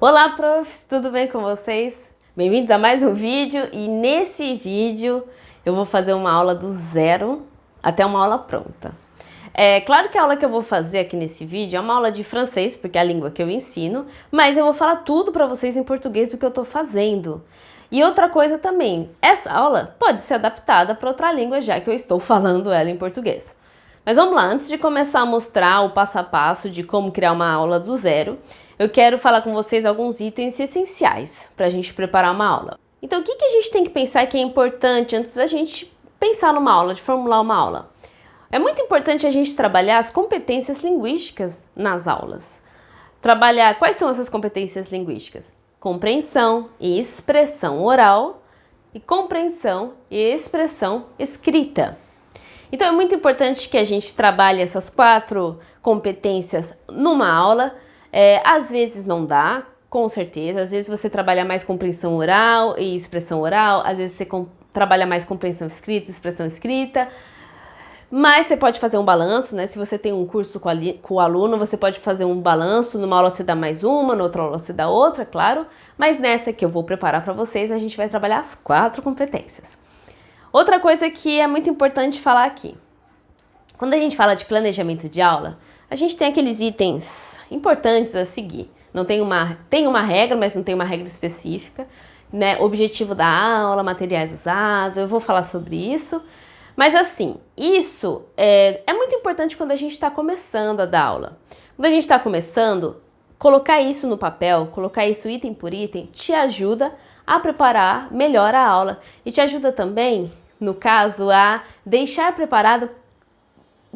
Olá, profs! Tudo bem com vocês? Bem-vindos a mais um vídeo e nesse vídeo eu vou fazer uma aula do zero até uma aula pronta. É claro que a aula que eu vou fazer aqui nesse vídeo é uma aula de francês, porque é a língua que eu ensino, mas eu vou falar tudo para vocês em português do que eu tô fazendo. E outra coisa também, essa aula pode ser adaptada para outra língua, já que eu estou falando ela em português. Mas vamos lá, antes de começar a mostrar o passo a passo de como criar uma aula do zero, eu quero falar com vocês alguns itens essenciais para a gente preparar uma aula. Então, o que a gente tem que pensar que é importante antes da gente pensar numa aula, de formular uma aula? É muito importante a gente trabalhar as competências linguísticas nas aulas. Trabalhar quais são essas competências linguísticas? Compreensão e expressão oral e compreensão e expressão escrita. Então é muito importante que a gente trabalhe essas 4 competências numa aula. Às vezes não dá, com certeza. Às vezes você trabalha mais compreensão oral e expressão oral. Às vezes você trabalha mais compreensão escrita e expressão escrita. Mas você pode fazer um balanço, né? Se você tem um curso com o aluno, você pode fazer um balanço. Numa aula você dá mais uma, na outra aula você dá outra, claro. Mas nessa que eu vou preparar para vocês, a gente vai trabalhar as 4 competências. Outra coisa que é muito importante falar aqui. Quando a gente fala de planejamento de aula, a gente tem aqueles itens importantes a seguir. Tem uma regra, mas não tem uma regra específica, né? Objetivo da aula, materiais usados, eu vou falar sobre isso. Mas assim, isso é muito importante quando a gente está começando a dar aula. Quando a gente está começando, colocar isso no papel, colocar isso item por item, te ajuda a preparar melhor a aula. E te ajuda também, no caso, a deixar preparado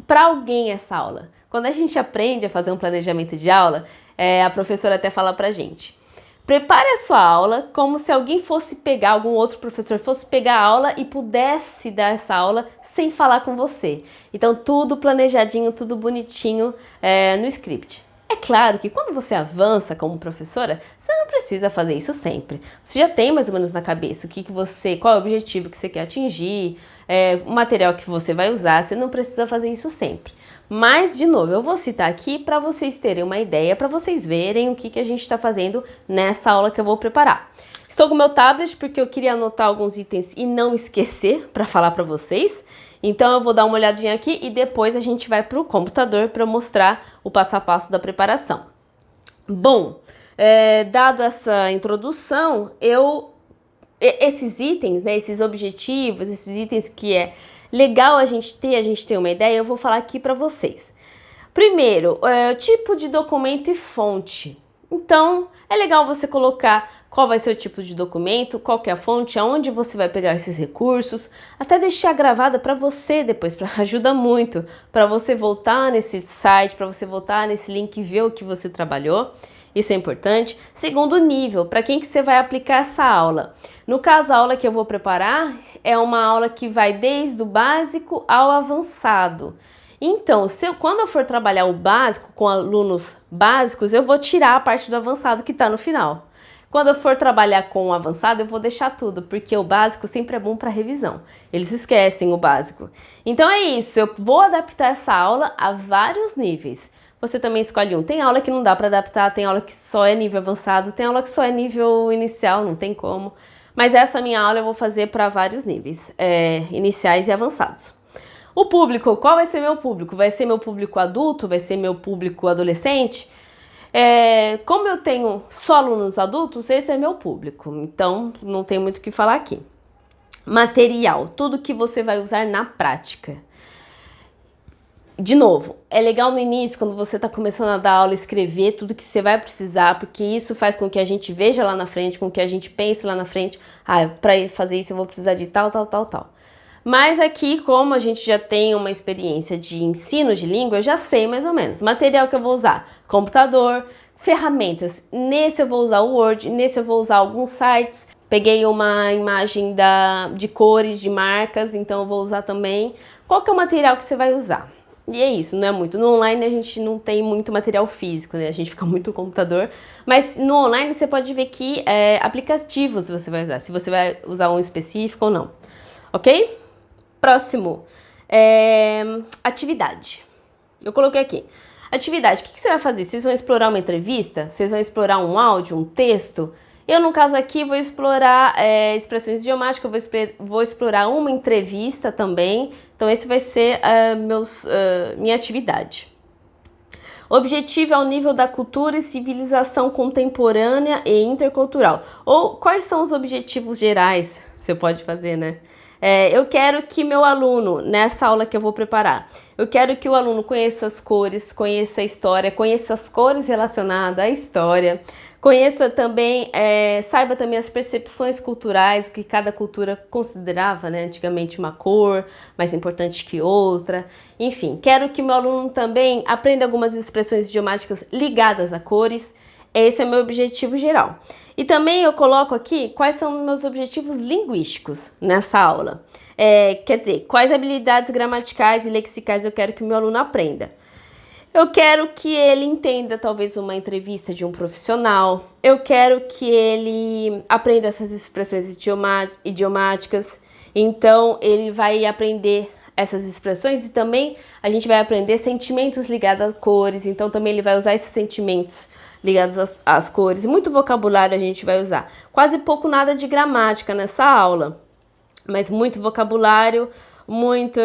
para alguém essa aula. Quando a gente aprende a fazer um planejamento de aula, a professora até fala pra gente: prepare a sua aula como se alguém fosse pegar, algum outro professor fosse pegar a aula e pudesse dar essa aula sem falar com você. Então tudo planejadinho, tudo bonitinho no script. É claro que quando você avança como professora, você não precisa fazer isso sempre. Você já tem mais ou menos na cabeça qual é o objetivo que você quer atingir, o material que você vai usar, você não precisa fazer isso sempre. Mas, de novo, eu vou citar aqui para vocês terem uma ideia, para vocês verem o que a gente está fazendo nessa aula que eu vou preparar. Estou com o meu tablet porque eu queria anotar alguns itens e não esquecer para falar para vocês. Então eu vou dar uma olhadinha aqui e depois a gente vai para o computador para mostrar o passo a passo da preparação. Bom, dado essa introdução, esses itens, né, esses objetivos, esses itens que é legal a gente ter uma ideia, eu vou falar aqui para vocês. Primeiro, tipo de documento e fonte. Então, é legal você colocar qual vai ser o tipo de documento, qual que é a fonte, aonde você vai pegar esses recursos, até deixar gravada para você depois, ajuda muito, para você voltar nesse site, para você voltar nesse link e ver o que você trabalhou. Isso é importante. Segundo nível, para quem que você vai aplicar essa aula? No caso, a aula que eu vou preparar é uma aula que vai desde o básico ao avançado. Então, quando eu for trabalhar o básico com alunos básicos, eu vou tirar a parte do avançado que está no final. Quando eu for trabalhar com o avançado, eu vou deixar tudo, porque o básico sempre é bom para revisão. Eles esquecem o básico. Então é isso, eu vou adaptar essa aula a vários níveis. Você também escolhe um. Tem aula que não dá para adaptar, tem aula que só é nível avançado, tem aula que só é nível inicial, não tem como. Mas essa minha aula eu vou fazer para vários níveis, iniciais e avançados. O público, qual vai ser meu público? Vai ser meu público adulto? Vai ser meu público adolescente? Como eu tenho só alunos adultos, esse é meu público. Então, não tem muito o que falar aqui. Material, tudo que você vai usar na prática. De novo, é legal no início, quando você está começando a dar aula, escrever tudo que você vai precisar, porque isso faz com que a gente veja lá na frente, com que a gente pense lá na frente, para fazer isso eu vou precisar de tal. Mas aqui, como a gente já tem uma experiência de ensino de língua, eu já sei mais ou menos. Material que eu vou usar: computador, ferramentas. Nesse eu vou usar o Word, nesse eu vou usar alguns sites. Peguei uma imagem de cores, de marcas, então eu vou usar também. Qual que é o material que você vai usar? E é isso, não é muito. No online a gente não tem muito material físico, né? A gente fica muito no computador. Mas no online você pode ver que aplicativos você vai usar, se você vai usar um específico ou não. Ok? Próximo, atividade. Eu coloquei aqui. Atividade, o que você vai fazer? Vocês vão explorar uma entrevista? Vocês vão explorar um áudio, um texto? Eu, no caso aqui, vou explorar expressões idiomáticas, vou explorar uma entrevista também. Então, esse vai ser minha atividade. Objetivo é o nível da cultura e civilização contemporânea e intercultural. Ou quais são os objetivos gerais? Você pode fazer, né? Eu quero que meu aluno, nessa aula que eu vou preparar, eu quero que o aluno conheça as cores, conheça a história, conheça as cores relacionadas à história, conheça também, saiba também as percepções culturais, o que cada cultura considerava, né, antigamente uma cor mais importante que outra. Enfim, quero que meu aluno também aprenda algumas expressões idiomáticas ligadas a cores. Esse é o meu objetivo geral. E também eu coloco aqui quais são meus objetivos linguísticos nessa aula. Quer dizer, quais habilidades gramaticais e lexicais eu quero que o meu aluno aprenda. Eu quero que ele entenda talvez uma entrevista de um profissional. Eu quero que ele aprenda essas expressões idiomáticas. Então, ele vai aprender essas expressões e também a gente vai aprender sentimentos ligados a cores. Então, também ele vai usar esses sentimentos ligados às cores. Muito vocabulário a gente vai usar. Quase pouco nada de gramática nessa aula, mas muito vocabulário, muita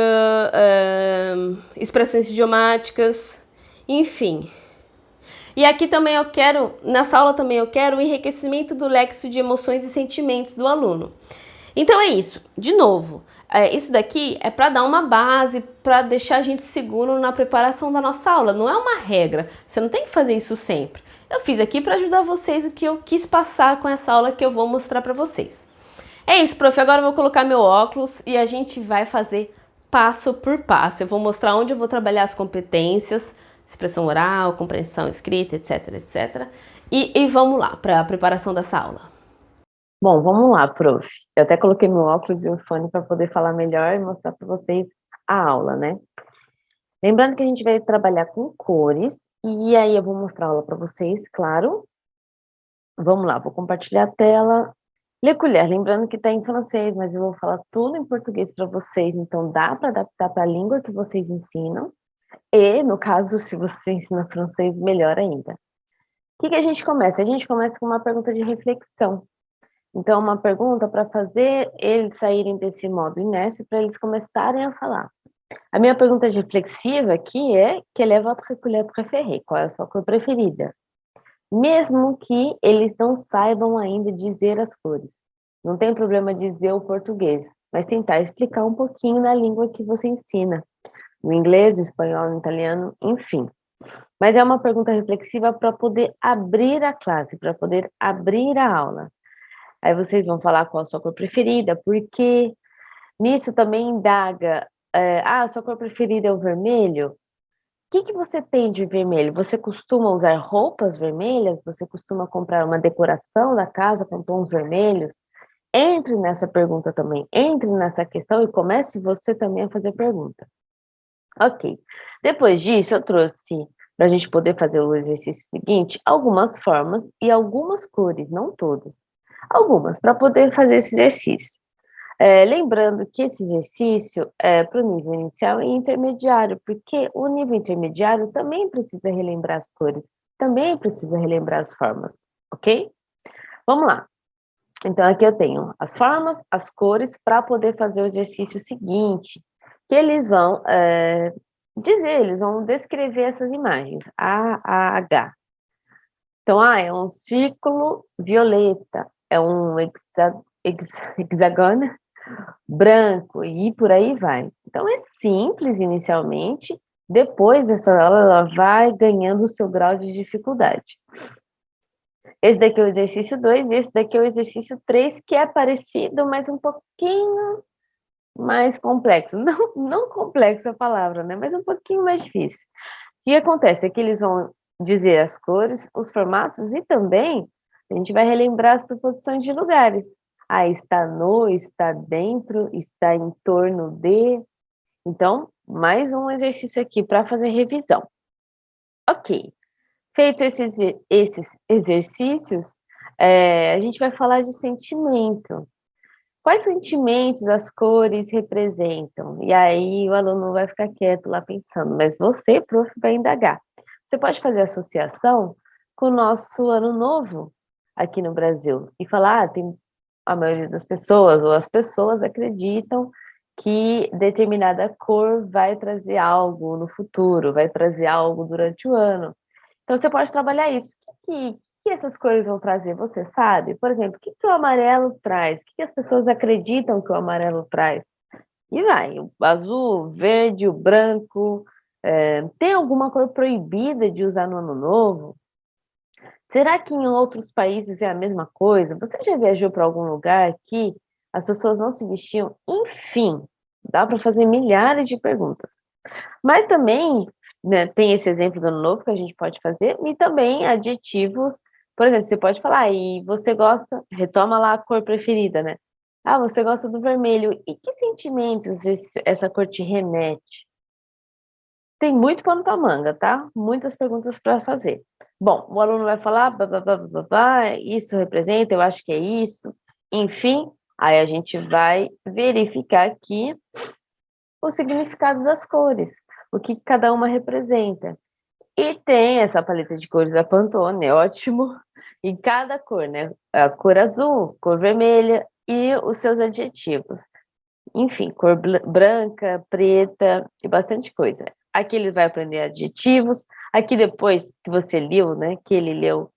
expressões idiomáticas, enfim. E aqui também eu quero, nessa aula também eu quero o enriquecimento do léxico de emoções e sentimentos do aluno. Então é isso, de novo, isso daqui é para dar uma base, para deixar a gente seguro na preparação da nossa aula, não é uma regra, você não tem que fazer isso sempre. Eu fiz aqui para ajudar vocês o que eu quis passar com essa aula que eu vou mostrar para vocês. É isso, prof, agora eu vou colocar meu óculos e a gente vai fazer passo por passo. Eu vou mostrar onde eu vou trabalhar as competências, expressão oral, compreensão escrita, etc, etc. E vamos lá para a preparação dessa aula. Bom, vamos lá, prof. Eu até coloquei meu óculos e o fone para poder falar melhor e mostrar para vocês a aula, né? Lembrando que a gente vai trabalhar com cores, e aí eu vou mostrar a aula para vocês, claro. Vamos lá, vou compartilhar a tela. Le colher, lembrando que está em francês, mas eu vou falar tudo em português para vocês, então dá para adaptar para a língua que vocês ensinam. E, no caso, se você ensina francês, melhor ainda. O que a gente começa? A gente começa com uma pergunta de reflexão. Então, uma pergunta para fazer eles saírem desse modo inércio, para eles começarem a falar. A minha pergunta reflexiva aqui é: quelle est votre couleur préférée? Qual é a sua cor preferida? Mesmo que eles não saibam ainda dizer as cores. Não tem problema dizer o português, mas tentar explicar um pouquinho na língua que você ensina. No inglês, no espanhol, no italiano, enfim. Mas é uma pergunta reflexiva para poder abrir a classe, para poder abrir a aula. Aí vocês vão falar qual a sua cor preferida, porque nisso também indaga, a sua cor preferida é o vermelho? O que você tem de vermelho? Você costuma usar roupas vermelhas? Você costuma comprar uma decoração da casa com tons vermelhos? Entre nessa pergunta também, entre nessa questão e comece você também a fazer pergunta. Ok. Depois disso, eu trouxe, para a gente poder fazer o exercício seguinte, algumas formas e algumas cores, não todas. Algumas, para poder fazer esse exercício. Lembrando que esse exercício é para o nível inicial e intermediário, porque o nível intermediário também precisa relembrar as cores, também precisa relembrar as formas, ok? Vamos lá. Então, aqui eu tenho as formas, as cores, para poder fazer o exercício seguinte, que eles vão eles vão descrever essas imagens, A, H. Então, é um círculo violeta, é um hexágono branco, e por aí vai. Então, é simples inicialmente, depois essa aula ela vai ganhando o seu grau de dificuldade. Esse daqui é o exercício 2, esse daqui é o exercício 3, que é parecido, mas um pouquinho mais complexo. Não complexo a palavra, né? Mas um pouquinho mais difícil. O que acontece é que eles vão dizer as cores, os formatos e também a gente vai relembrar as preposições de lugares. Está no, está dentro, está em torno de. Então, mais um exercício aqui para fazer revisão. Ok. Feito esses exercícios, a gente vai falar de sentimento. Quais sentimentos as cores representam? E aí o aluno vai ficar quieto lá pensando, mas você, prof, vai indagar. Você pode fazer associação com o nosso Ano Novo aqui no Brasil e falar, tem a maioria das pessoas, ou as pessoas acreditam que determinada cor vai trazer algo no futuro, vai trazer algo durante o ano. Então, você pode trabalhar isso. O que essas cores vão trazer? Você sabe? Por exemplo, o que o amarelo traz? O que as pessoas acreditam que o amarelo traz? E vai, o azul, o verde, o branco. Tem alguma cor proibida de usar no ano novo? Será que em outros países é a mesma coisa? Você já viajou para algum lugar que as pessoas não se vestiam? Enfim, dá para fazer milhares de perguntas. Mas também, né, tem esse exemplo do ano novo que a gente pode fazer, e também adjetivos. Por exemplo, você pode falar, e você gosta, retoma lá a cor preferida, né? Ah, você gosta do vermelho. E que sentimentos essa cor te remete? Tem muito pano para manga, tá? Muitas perguntas para fazer. Bom, o aluno vai falar, isso representa, eu acho que é isso. Enfim, aí a gente vai verificar aqui o significado das cores, o que cada uma representa. E tem essa paleta de cores da Pantone, é ótimo. E cada cor, né? A cor azul, cor vermelha e os seus adjetivos. Enfim, cor branca, preta e bastante coisa. Aqui ele vai aprender adjetivos. Aqui depois que você leu, né? Que ele leu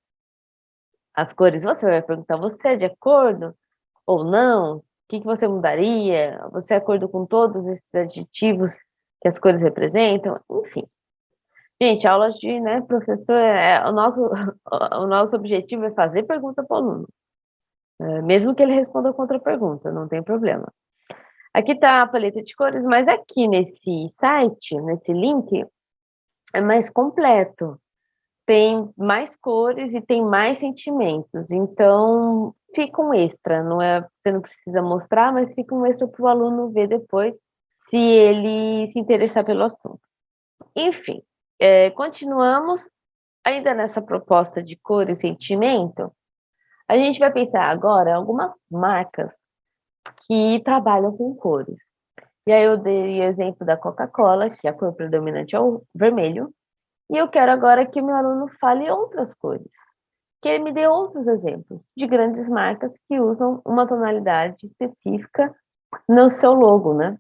as cores, você vai perguntar: você é de acordo ou não? O que você mudaria? Você é de acordo com todos esses adjetivos que as cores representam? Enfim. Gente, aulas de, né, professor, o nosso objetivo é fazer pergunta para o aluno. Mesmo que ele responda contra-pergunta, não tem problema. Aqui está a paleta de cores, mas aqui nesse site, nesse link, é mais completo. Tem mais cores e tem mais sentimentos. Então, fica um extra, não é? Você não precisa mostrar, mas fica um extra para o aluno ver depois, se ele se interessar pelo assunto. Enfim, continuamos ainda nessa proposta de cor e sentimento. A gente vai pensar agora em algumas marcas que trabalham com cores. E aí eu dei o exemplo da Coca-Cola, que a cor predominante é o vermelho, e eu quero agora que o meu aluno fale outras cores, que ele me dê outros exemplos de grandes marcas que usam uma tonalidade específica no seu logo, né?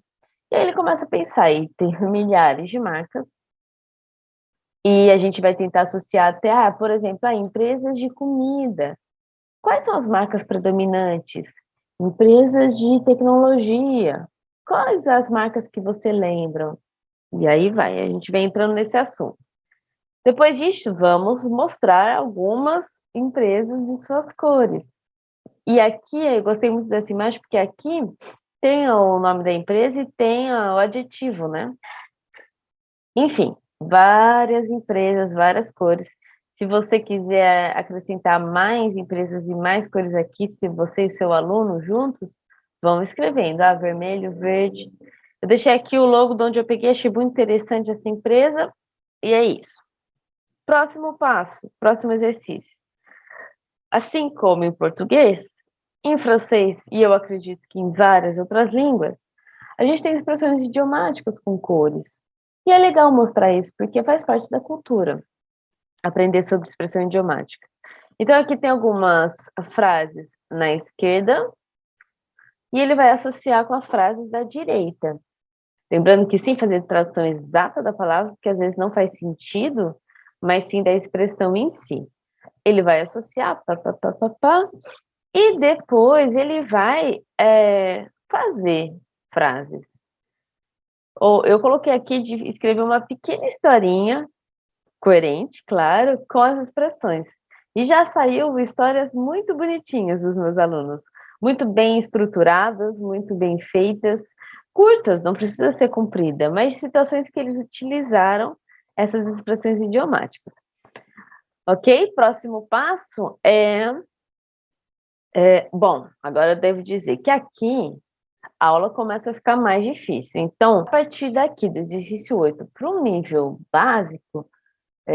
E aí ele começa a pensar, e tem milhares de marcas, e a gente vai tentar associar até, por exemplo, a empresas de comida. Quais são as marcas predominantes? Empresas de tecnologia. Quais as marcas que você lembra? E aí vai, a gente vem entrando nesse assunto. Depois disso, vamos mostrar algumas empresas e suas cores. E aqui, eu gostei muito dessa imagem, porque aqui tem o nome da empresa e tem o adjetivo, né? Enfim, várias empresas, várias cores. Se você quiser acrescentar mais empresas e mais cores aqui, se você e seu aluno juntos, vão escrevendo. Vermelho, verde. Eu deixei aqui o logo de onde eu peguei, achei muito interessante essa empresa. E é isso. Próximo passo, próximo exercício. Assim como em português, em francês e eu acredito que em várias outras línguas, a gente tem expressões idiomáticas com cores. E é legal mostrar isso, porque faz parte da cultura, aprender sobre expressão idiomática. Então, aqui tem algumas frases na esquerda, e ele vai associar com as frases da direita. Lembrando que sem fazer tradução exata da palavra, porque às vezes não faz sentido, mas sim da expressão em si. Ele vai associar, e depois ele vai fazer frases. Eu coloquei aqui de escrever uma pequena historinha, coerente, claro, com as expressões. E já saiu histórias muito bonitinhas dos meus alunos, muito bem estruturadas, muito bem feitas, curtas, não precisa ser comprida, mas situações que eles utilizaram essas expressões idiomáticas. Ok? Próximo passo bom, agora eu devo dizer que aqui a aula começa a ficar mais difícil. Então, a partir daqui, do exercício 8 para um nível básico,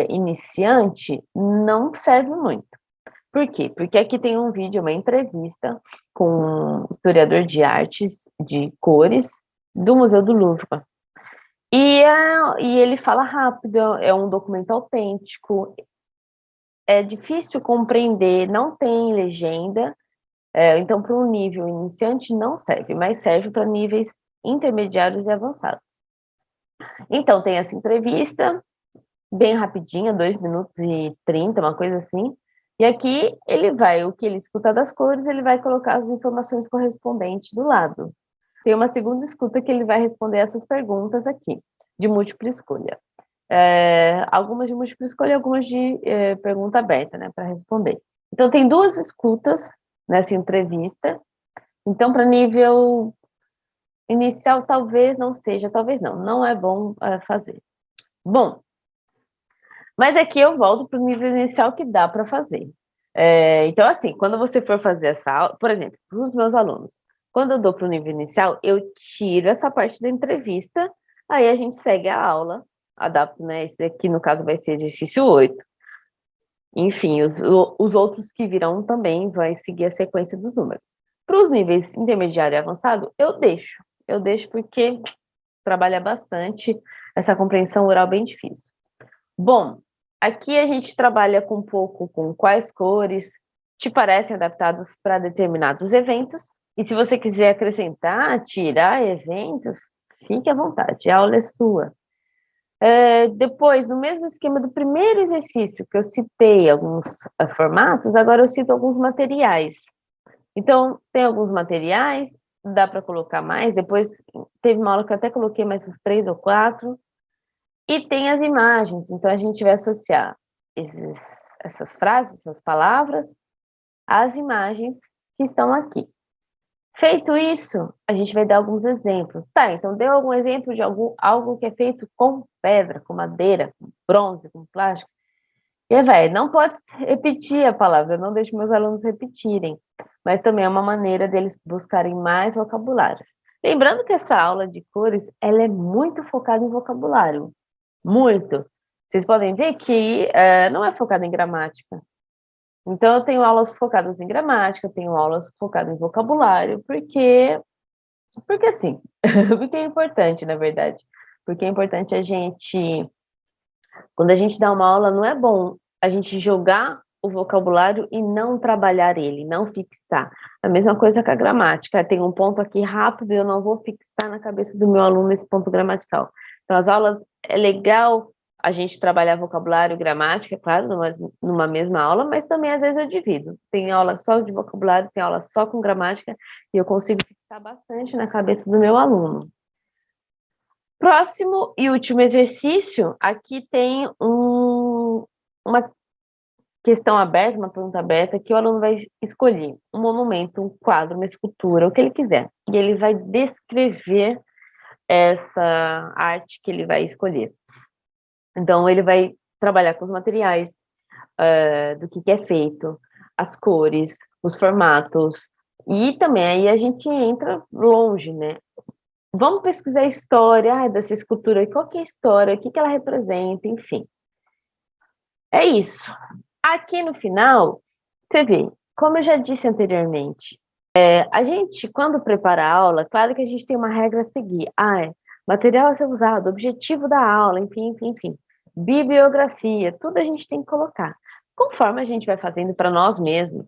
iniciante, não serve muito. Por quê? Porque aqui tem um vídeo, uma entrevista com um historiador de artes, de cores, do Museu do Louvre. E ele fala rápido, é um documento autêntico, é difícil compreender, não tem legenda, então para um nível iniciante não serve, mas serve para níveis intermediários e avançados. Então tem essa entrevista, bem rapidinha, 2 minutos e 30, uma coisa assim, e aqui o que ele escuta das cores, ele vai colocar as informações correspondentes do lado. Tem uma segunda escuta que ele vai responder essas perguntas aqui, de múltipla escolha. Algumas de múltipla escolha e algumas de pergunta aberta, né, para responder. Então, tem 2 escutas nessa entrevista. Então, para nível inicial, talvez não seja, talvez não é bom fazer. Bom, mas aqui eu volto para o nível inicial que dá para fazer. Então, assim, quando você for fazer essa aula, por exemplo, para os meus alunos, quando eu dou para o nível inicial, eu tiro essa parte da entrevista, aí a gente segue a aula, adapto, né? Esse aqui, no caso, vai ser exercício 8. Enfim, os outros que virão também vai seguir a sequência dos números. Para os níveis intermediário e avançado, eu deixo. Eu deixo porque trabalha bastante essa compreensão oral bem difícil. Bom, aqui a gente trabalha um pouco com quais cores te parecem adaptadas para determinados eventos. E se você quiser acrescentar, tirar eventos, fique à vontade, a aula é sua. Depois, no mesmo esquema do primeiro exercício, que eu citei alguns formatos, agora eu cito alguns materiais. Então, tem alguns materiais, dá para colocar mais, depois teve uma aula que eu até coloquei mais uns 3 ou 4, e tem as imagens, então a gente vai associar essas frases, essas palavras, às imagens que estão aqui. Feito isso, a gente vai dar alguns exemplos. Tá, então deu algum exemplo de algo que é feito com pedra, com madeira, com bronze, com plástico. E aí, não pode repetir a palavra, eu não deixo meus alunos repetirem, mas também é uma maneira deles buscarem mais vocabulário. Lembrando que essa aula de cores, ela é muito focada em vocabulário, muito. Vocês podem ver que não é focada em gramática. Então, eu tenho aulas focadas em gramática, tenho aulas focadas em vocabulário, porque assim, porque é importante, na verdade. Porque é importante quando a gente dá uma aula, não é bom a gente jogar o vocabulário e não trabalhar ele, não fixar. A mesma coisa com a gramática. Tem um ponto aqui rápido e eu não vou fixar na cabeça do meu aluno esse ponto gramatical. Então, as aulas, é legal a gente trabalhar vocabulário e gramática, claro, numa mesma aula, mas também às vezes eu divido. Tem aula só de vocabulário, tem aula só com gramática, e eu consigo fixar bastante na cabeça do meu aluno. Próximo e último exercício, aqui tem uma questão aberta, uma pergunta aberta, que o aluno vai escolher um monumento, um quadro, uma escultura, o que ele quiser. E ele vai descrever essa arte que ele vai escolher. Então, ele vai trabalhar com os materiais, do que é feito, as cores, os formatos, e também aí a gente entra longe, né? Vamos pesquisar a história dessa escultura, qual que é a história, o que ela representa, enfim. É isso. Aqui no final, você vê, como eu já disse anteriormente, a gente, quando prepara a aula, claro que a gente tem uma regra a seguir. Material a ser usado, objetivo da aula, enfim. Bibliografia, tudo a gente tem que colocar. Conforme a gente vai fazendo para nós mesmos,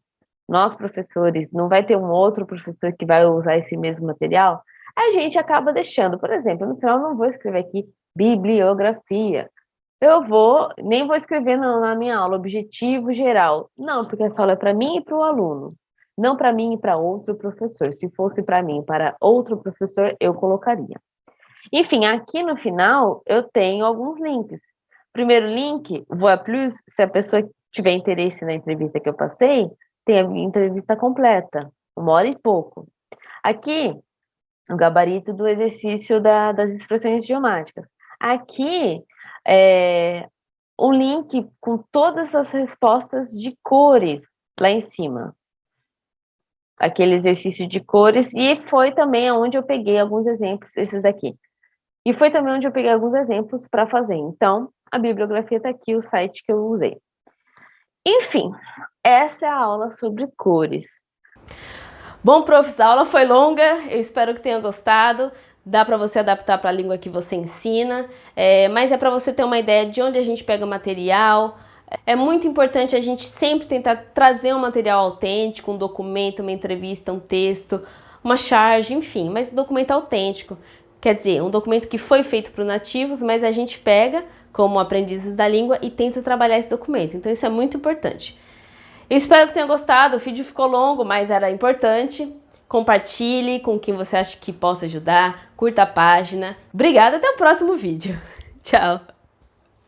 nós professores, não vai ter um outro professor que vai usar esse mesmo material, a gente acaba deixando. Por exemplo, no final eu não vou escrever aqui bibliografia. Nem vou escrever na minha aula objetivo geral. Não, porque essa aula é para mim e para o aluno. Não para mim e para outro professor. Se fosse para mim e para outro professor, eu colocaria. Enfim, aqui no final eu tenho alguns links. Primeiro link, Voix Plus, se a pessoa tiver interesse na entrevista que eu passei, tem a entrevista completa, 1 hora e pouco. Aqui, o gabarito do exercício das expressões idiomáticas. Aqui, o link com todas as respostas de cores lá em cima. Aquele exercício de cores, e foi também onde eu peguei alguns exemplos, esses daqui. E foi também onde eu peguei alguns exemplos para fazer. Então, a bibliografia está aqui, o site que eu usei. Enfim, essa é a aula sobre cores. Bom, profs, a aula foi longa, eu espero que tenham gostado. dá para você adaptar para a língua que você ensina, mas é para você ter uma ideia de onde a gente pega material. É muito importante a gente sempre tentar trazer um material autêntico, um documento, uma entrevista, um texto, uma charge, enfim, mas um documento autêntico. Quer dizer, um documento que foi feito para os nativos, mas a gente pega como aprendizes da língua e tenta trabalhar esse documento. Então isso é muito importante. Eu espero que tenha gostado, o vídeo ficou longo, mas era importante. Compartilhe com quem você acha que possa ajudar, curta a página. Obrigada, até o próximo vídeo. Tchau!